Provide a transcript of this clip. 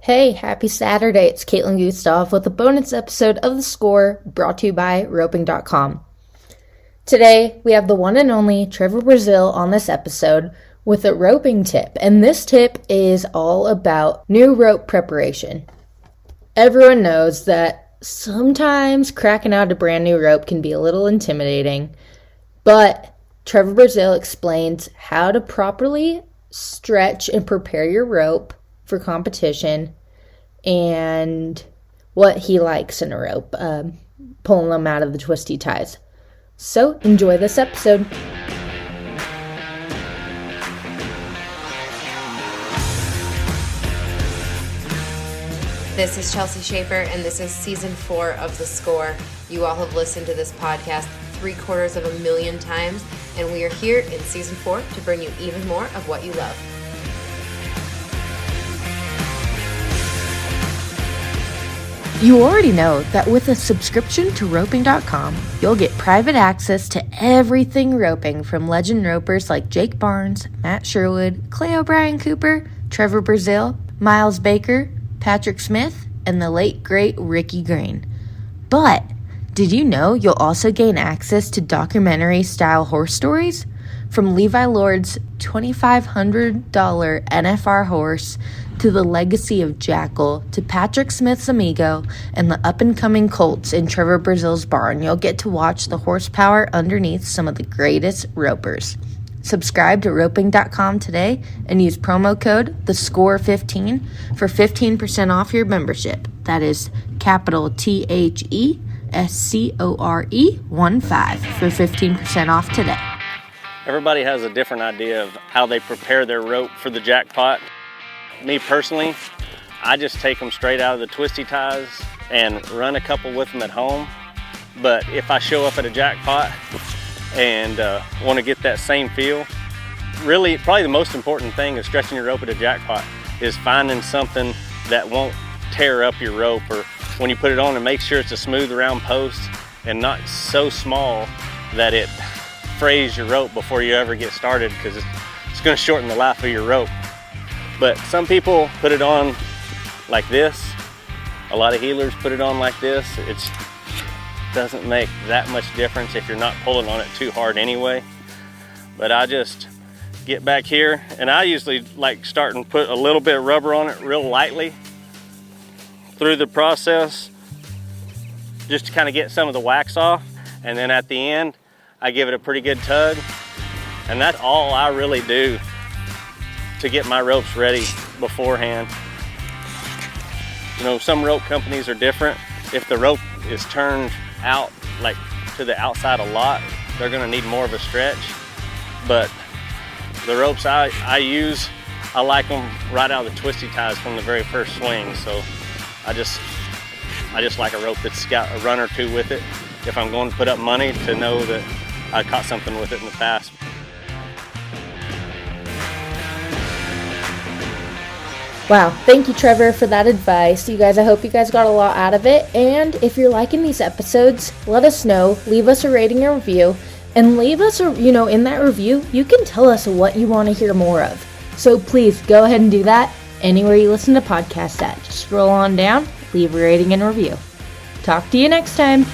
Hey, happy Saturday. It's Caitlin Gustav with a bonus episode of The Score brought to you by roping.com. Today, we have the one and only Trevor Brazile on this episode with a roping tip, and this tip is all about new rope preparation. Everyone knows that sometimes cracking out a brand new rope can be a little intimidating, but Trevor Brazile explains how to properly stretch and prepare your rope for competition and what he likes in a rope, pulling them out of the twisty ties. So enjoy this episode. This is Chelsea Schaefer, and this is Season 4 of The Score. You all have listened to this podcast 750,000 times, and we are here in Season 4 to bring you even more of what you love. You already know that with a subscription to roping.com, you'll get private access to everything roping from legend ropers like Jake Barnes, Matt Sherwood, Clay O'Brien Cooper, Trevor Brazile, Miles Baker, Patrick Smith, and the late great Ricky Green. But did you know you'll also gain access to documentary-style horse stories? From Levi Lord's $2,500 NFR horse to the legacy of Jackal to Patrick Smith's Amigo and the up-and-coming colts in Trevor Brazile's barn, you'll get to watch the horsepower underneath some of the greatest ropers. Subscribe to roping.com today and use promo code THESCORE15 for 15% off your membership. That is capital THESCORE15 for 15% off today. Everybody has a different idea of how they prepare their rope for the jackpot. Me personally, I just take them straight out of the twisty ties and run a couple with them at home. But if I show up at a jackpot and want to get that same feel, really probably the most important thing of stretching your rope at a jackpot is finding something that won't tear up your rope, or when you put it on, and make sure it's a smooth round post and not so small that it frays your rope before you ever get started, because it's going to shorten the life of your rope. But some people put it on like this. A lot of heelers put it on like this. It doesn't make that much difference if you're not pulling on it too hard anyway. But I just get back here, and I usually like start and put a little bit of rubber on it real lightly through the process, just to kind of get some of the wax off. And then at the end, I give it a pretty good tug, and that's all I really do to get my ropes ready beforehand. You know, some rope companies are different. If the rope is turned out like to the outside a lot, they're gonna need more of a stretch. But the ropes I use, I like them right out of the twisty ties from the very first swing. So I just like a rope that's got a run or two with it, if I'm going to put up money, to know that I caught something with it in the past. Wow, thank you, Trevor, for that advice. You guys, I hope you guys got a lot out of it. And if you're liking these episodes, let us know. Leave us a rating and review. And leave us in that review, you can tell us what you want to hear more of. So please go ahead and do that anywhere you listen to podcasts at. Just scroll on down, leave a rating and review. Talk to you next time.